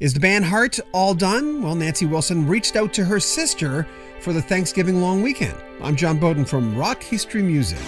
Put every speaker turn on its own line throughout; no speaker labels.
Is the band Heart all done? Well, Nancy Wilson reached out to her sister for the Thanksgiving long weekend. I'm John Bowden from Rock History Music.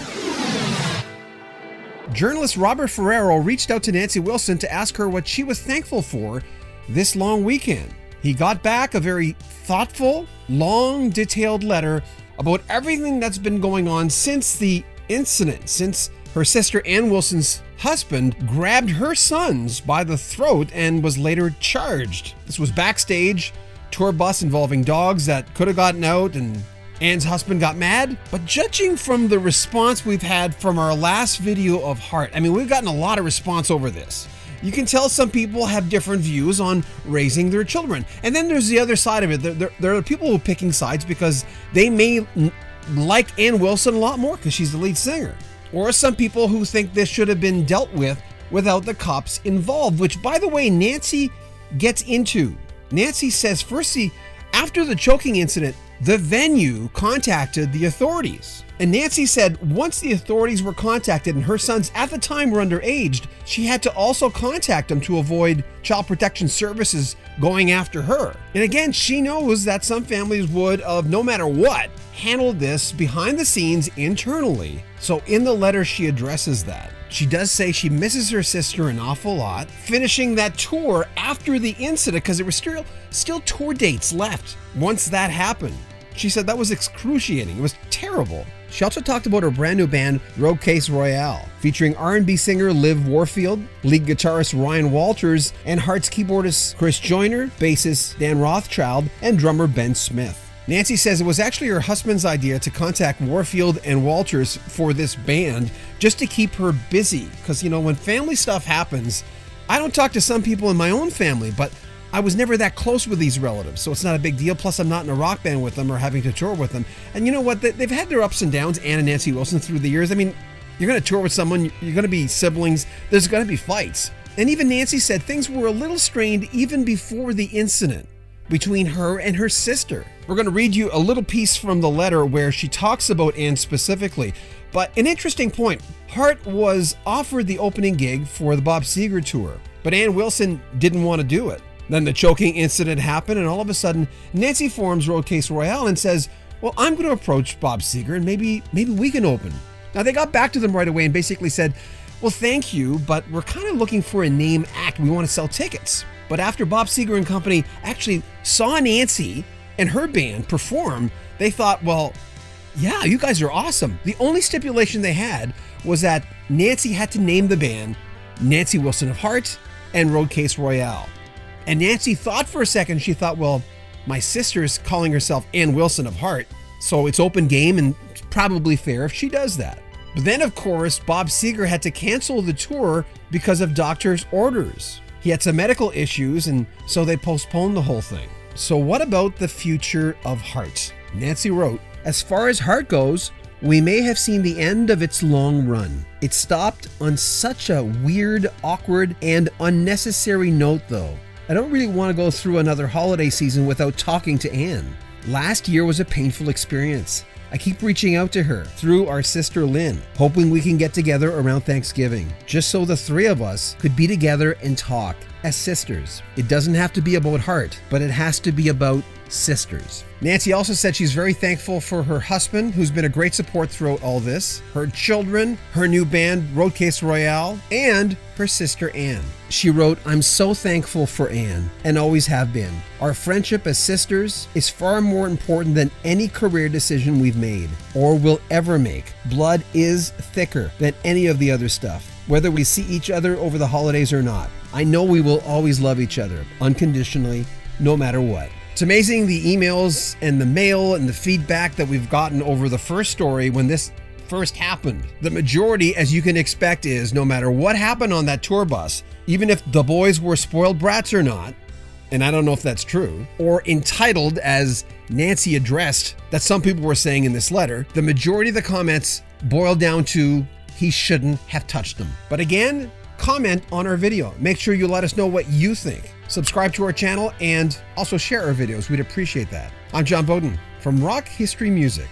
Journalist Robert Ferraro reached out to Nancy Wilson to ask her what she was thankful for this long weekend. He got back a very thoughtful, long, detailed letter about everything that's been going on since the incident, since her sister Ann Wilson's husband grabbed her sons by the throat and was later charged. This was backstage, tour bus involving dogs that could have gotten out, and Ann's husband got mad. But judging from the response we've had from our last video of Heart, I mean, we've gotten a lot of response over this. You can tell some people have different views on raising their children. And then there's the other side of it. There are people who are picking sides because they may like Ann Wilson a lot more because she's the lead singer. Or some people who think this should have been dealt with without the cops involved, which, by the way, Nancy gets into. Nancy says, firstly, after the choking incident, the venue contacted the authorities. And Nancy said once the authorities were contacted and her sons at the time were underage, she had to also contact them to avoid Child Protection Services going after her. And again, she knows that some families would have, no matter what, handled this behind the scenes internally. So in the letter, she addresses that. She does say she misses her sister an awful lot, finishing that tour after the incident because there were still tour dates left once that happened. She said that was excruciating. It was terrible. She also talked about her brand new band, Roadcase Royale, featuring R&B singer Liv Warfield, lead guitarist Ryan Walters, and Heart's keyboardist Chris Joyner, bassist Dan Rothchild, and drummer Ben Smith. Nancy says it was actually her husband's idea to contact Warfield and Walters for this band just to keep her busy. Because, you know, when family stuff happens, I don't talk to some people in my own family, but I was never that close with these relatives, so it's not a big deal. Plus, I'm not in a rock band with them or having to tour with them. And you know what? They've had their ups and downs, Ann and Nancy Wilson, through the years. I mean, you're going to tour with someone, you're going to be siblings, there's going to be fights. And even Nancy said things were a little strained even before the incident between her and her sister. We're going to read you a little piece from the letter where she talks about Ann specifically. But an interesting point, Heart was offered the opening gig for the Bob Seger tour, but Ann Wilson didn't want to do it. Then the choking incident happened, and all of a sudden, Nancy forms Roadcase Royale and says, well, I'm going to approach Bob Seger and maybe we can open. Now, they got back to them right away and basically said, well, thank you, but we're kind of looking for a name act. We want to sell tickets. But after Bob Seger and company actually saw Nancy and her band perform, they thought, well, yeah, you guys are awesome. The only stipulation they had was that Nancy had to name the band Nancy Wilson of Heart and Roadcase Royale. And Nancy thought for a second, she thought, well, my sister's calling herself Ann Wilson of Heart, so it's open game and it's probably fair if she does that. But then, of course, Bob Seger had to cancel the tour because of doctor's orders. He had some medical issues, and so they postponed the whole thing. So what about the future of Heart? Nancy wrote, as far as Heart goes, we may have seen the end of its long run. It stopped on such a weird, awkward, and unnecessary note, though. I don't really want to go through another holiday season without talking to Ann. Last year was a painful experience. I keep reaching out to her through our sister Lynn, hoping we can get together around Thanksgiving, just so the three of us could be together and talk as sisters. It doesn't have to be about Heart, but it has to be about sisters. Nancy also said she's very thankful for her husband, who's been a great support throughout all this, her children, her new band, Roadcase Royale, and her sister Ann. She wrote, I'm so thankful for Ann, and always have been. Our friendship as sisters is far more important than any career decision we've made, or will ever make. Blood is thicker than any of the other stuff, whether we see each other over the holidays or not. I know we will always love each other, unconditionally, no matter what. It's amazing the emails and the mail and the feedback that we've gotten over the first story when this first happened. The majority, as you can expect, is no matter what happened on that tour bus, even if the boys were spoiled brats or not, and I don't know if that's true, or entitled as Nancy addressed that some people were saying in this letter, the majority of the comments boiled down to he shouldn't have touched them. But again, comment on our video. Make sure you let us know what you think. Subscribe to our channel and also share our videos. We'd appreciate that. I'm John Bowden from Rock History Music.